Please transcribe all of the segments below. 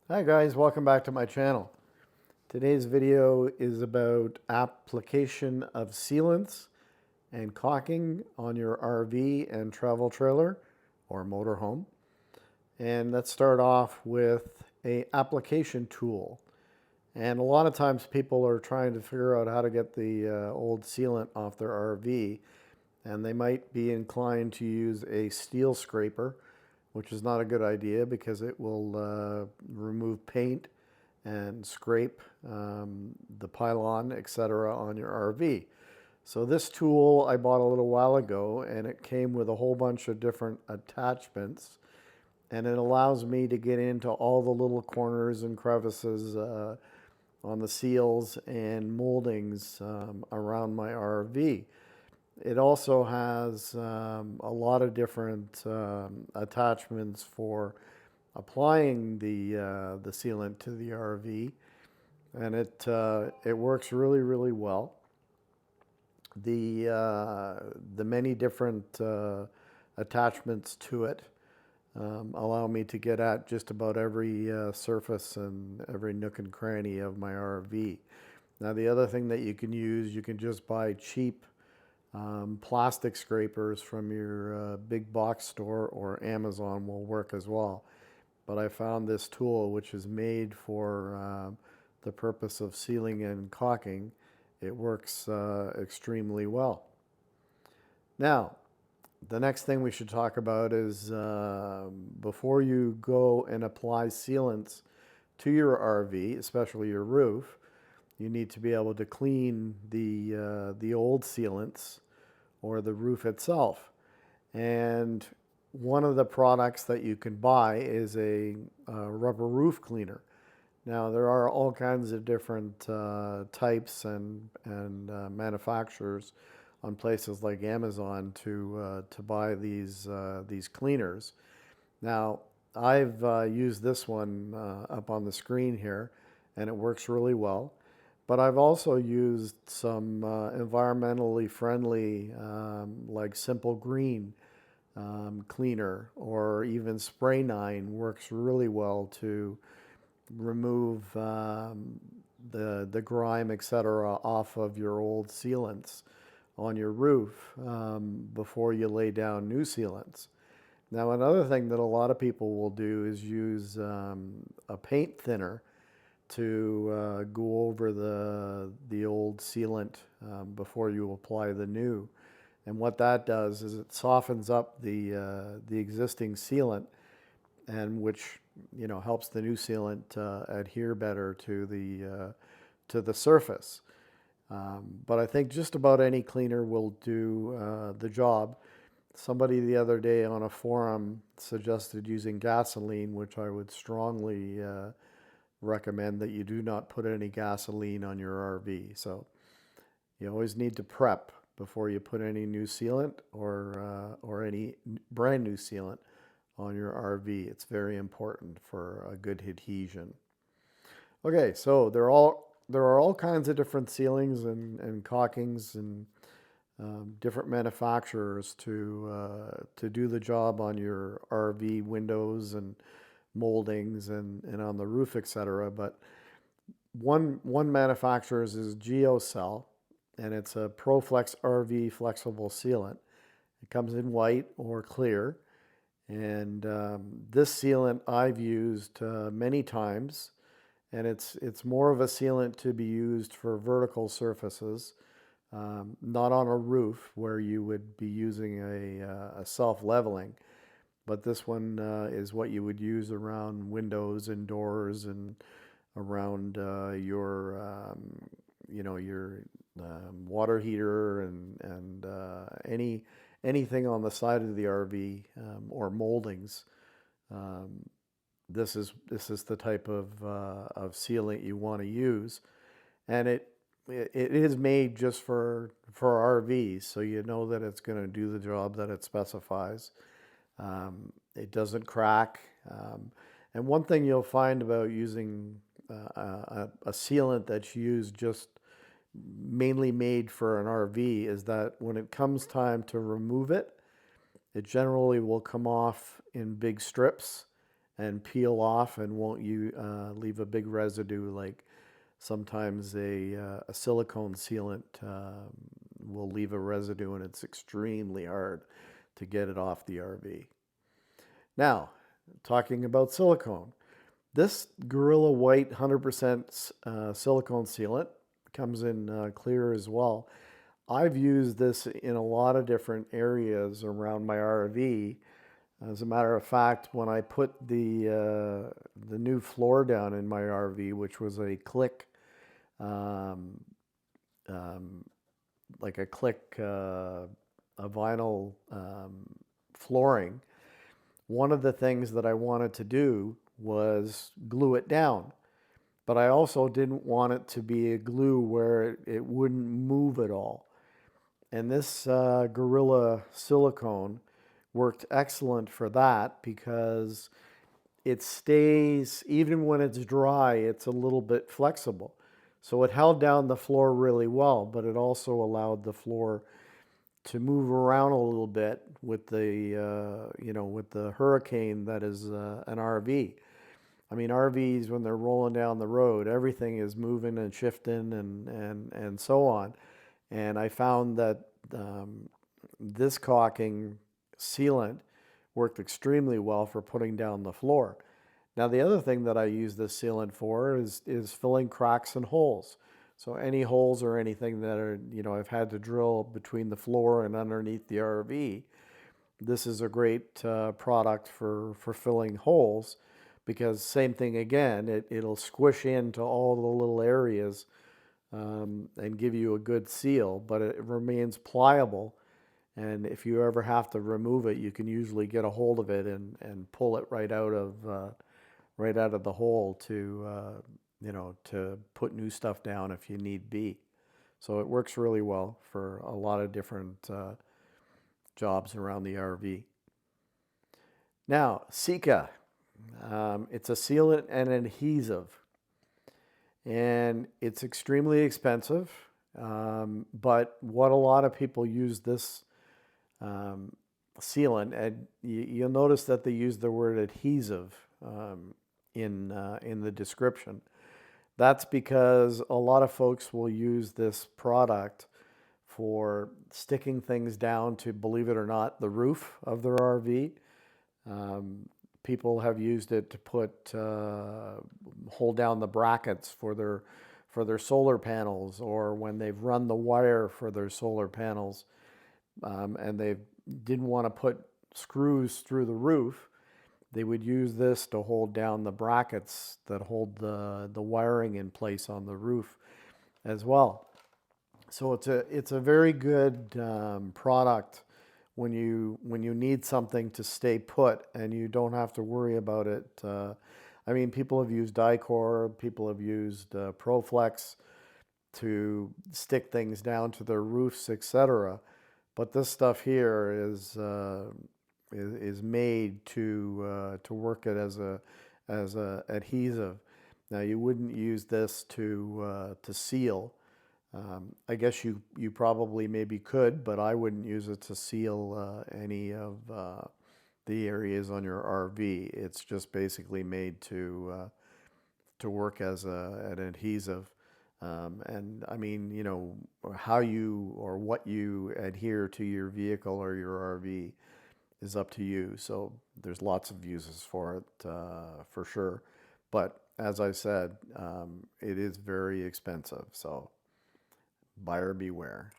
Hi guys, welcome back to my channel. Today's video is about application of sealants and caulking on your RV and travel trailer or motorhome. And let's start off with a application tool. And a lot of times people are trying to figure out how to get the old sealant off their RV, and they might be inclined to use a steel scraper, which is not a good idea because it will remove paint and scrape the pylon, etc., on your RV. So this tool I bought a little while ago, and it came with a whole bunch of different attachments, and it allows me to get into all the little corners and crevices on the seals and moldings around my RV. It also has a lot of different attachments for applying the sealant to the RV, and it works really well. The many different attachments to it allow me to get at just about every surface and every nook and cranny of my RV. Now, the other thing that you can just buy cheap plastic scrapers from your big box store, or Amazon will work as well. But I found this tool, which is made for the purpose of sealing and caulking. It works extremely well. Now, the next thing we should talk about is before you go and apply sealants to your RV, especially your roof, you need to be able to clean the old sealants or the roof itself. And one of the products that you can buy is a rubber roof cleaner. Now, there are all kinds of different types and manufacturers on places like Amazon to buy these cleaners. Now, I've used this one up on the screen here, and it works really well. But I've also used some environmentally friendly, like Simple Green cleaner, or even Spray 9 works really well to remove the grime, etc., off of your old sealants on your roof before you lay down new sealants. Now, another thing that a lot of people will do is use a paint thinner to go over the old sealant before you apply the new. And what that does is it softens up the existing sealant, and which helps the new sealant adhere better to the surface. But I think just about any cleaner will do the job. Somebody the other day on a forum suggested using gasoline, which I would strongly recommend that you do not put any gasoline on your RV. So you always need to prep before you put any new sealant or any brand new sealant on your RV. It's very important for a good adhesion. Okay, so there are all kinds of different sealings and caulkings and different manufacturers to do the job on your RV windows and moldings and on the roof, etc. But one manufacturer's is GeoCell, and it's a ProFlex RV flexible sealant. It comes in white or clear, and this sealant I've used many times, and it's more of a sealant to be used for vertical surfaces, not on a roof where you would be using a self-leveling. But this one is what you would use around windows and doors and around your water heater and anything on the side of the RV or moldings. Um, this is the type of sealant you want to use, and it is made just for RVs, so you know that it's going to do the job that it specifies. It doesn't crack. And one thing you'll find about using a sealant that's used just mainly made for an RV is that when it comes time to remove it, it generally will come off in big strips, and peel off and won't leave a big residue like sometimes a silicone sealant will leave a residue, and it's extremely hard to get it off the RV. Now, talking about silicone, this Gorilla White 100% silicone sealant comes in clear as well. I've used this in a lot of different areas around my RV. As a matter of fact, when I put the new floor down in my RV, which was a click, um, um, like a click, a vinyl flooring, one of the things that I wanted to do was glue it down. But I also didn't want it to be a glue where it wouldn't move at all. And this Gorilla silicone worked excellent for that because it stays, even when it's dry, it's a little bit flexible. So it held down the floor really well, but it also allowed the floor to move around a little bit with with the hurricane that is an RV. I mean, RVs, when they're rolling down the road, everything is moving and shifting and so on. And I found that this caulking sealant worked extremely well for putting down the floor. Now, the other thing that I use this sealant for is filling cracks and holes. So any holes or anything that are, I've had to drill between the floor and underneath the RV, this is a great product for filling holes, because same thing again, it'll squish into all the little areas and give you a good seal, but it remains pliable. And if you ever have to remove it, you can usually get a hold of it and pull it right out of the hole to put new stuff down if you need be. So it works really well for a lot of different jobs around the RV. Now, Sika, it's a sealant and adhesive, and it's extremely expensive. But what a lot of people use this sealant, and you'll notice that they use the word adhesive in the description. That's because a lot of folks will use this product for sticking things down to, believe it or not, the roof of their RV. People have used it to hold down the brackets for their solar panels, or when they've run the wire for their solar panels, and they didn't want to put screws through the roof, they would use this to hold down the brackets that hold the wiring in place on the roof as well. So it's a very good product when you need something to stay put and you don't have to worry about it. I mean, people have used Dicor, people have used Proflex to stick things down to their roofs, etc. But this stuff here is made to work it as a adhesive. Now, you wouldn't use this to seal. I guess you probably maybe could, but I wouldn't use it to seal any of the areas on your RV. It's just basically made to work as an adhesive. And I mean, how you or what you adhere to your vehicle or your RV is up to you. So there's lots of uses for it, for sure. But as I said, it is very expensive. So buyer beware.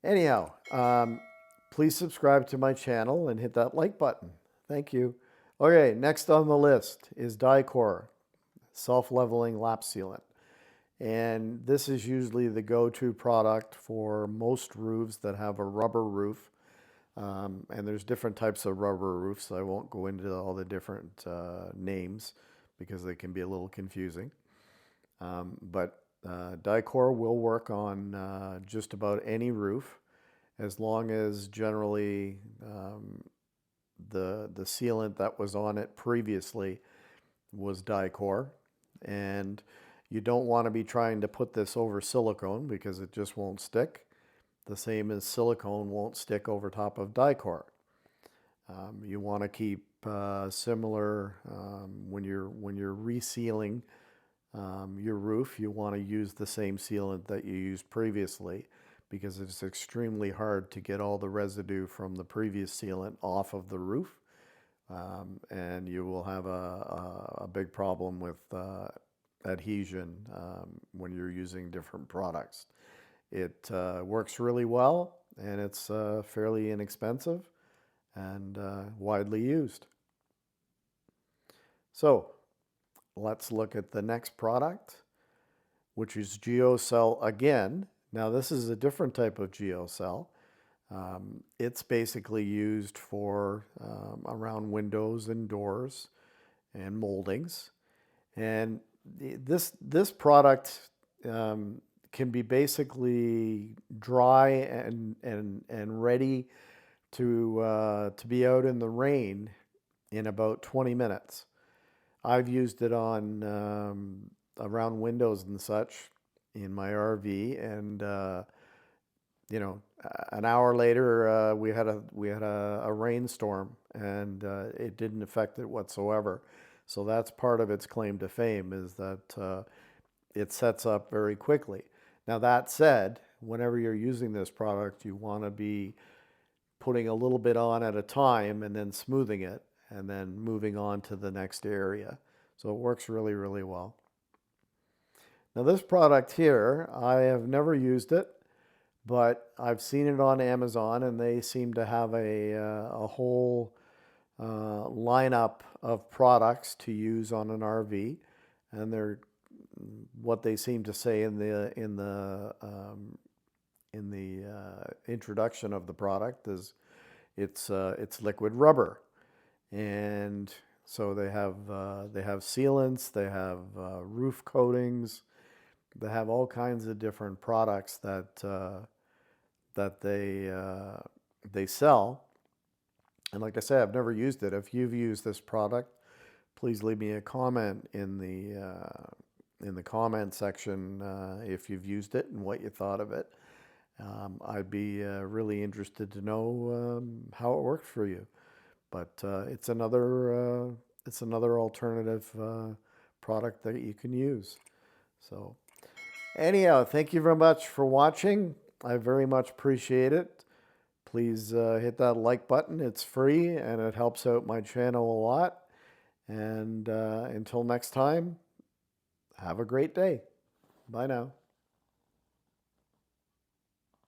Anyhow, please subscribe to my channel and hit that like button. Thank you. Okay, next on the list is Dicor, self-leveling lap sealant. And this is usually the go-to product for most roofs that have a rubber roof. And there's different types of rubber roofs. I won't go into all the different names because they can be a little confusing. But Dicor will work on just about any roof, as long as generally the sealant that was on it previously was Dicor. And you don't want to be trying to put this over silicone because it just won't stick. The same as silicone won't stick over top of Dicor. You want to keep similar when you're resealing your roof. You want to use the same sealant that you used previously, because it's extremely hard to get all the residue from the previous sealant off of the roof, and you will have a big problem with adhesion when you're using different products. It works really well, and it's fairly inexpensive and widely used. So let's look at the next product, which is GeoCell again. Now this is a different type of GeoCell. It's basically used for around windows and doors and moldings. And this product can be basically dry and ready to be out in the rain in about 20 minutes. I've used it on around windows and such in my RV, and an hour later we had a rainstorm, and it didn't affect it whatsoever. So that's part of its claim to fame, is that it sets up very quickly. Now that said, whenever you're using this product, you want to be putting a little bit on at a time and then smoothing it and then moving on to the next area. So it works really, really well. Now this product here, I have never used it, but I've seen it on Amazon, and they seem to have a whole lineup of products to use on an RV, and they're what they seem to say in the introduction of the product is it's liquid rubber, and so they have sealants, they have roof coatings, they have all kinds of different products that they sell. And like I said, I've never used it. If you've used this product, please leave me a comment in the comment section if you've used it and what you thought of it. I'd be really interested to know how it worked for you. But it's another alternative product that you can use. So anyhow, thank you very much for watching. I very much appreciate it. Please hit that like button. It's free and it helps out my channel a lot. And until next time, have a great day. Bye now.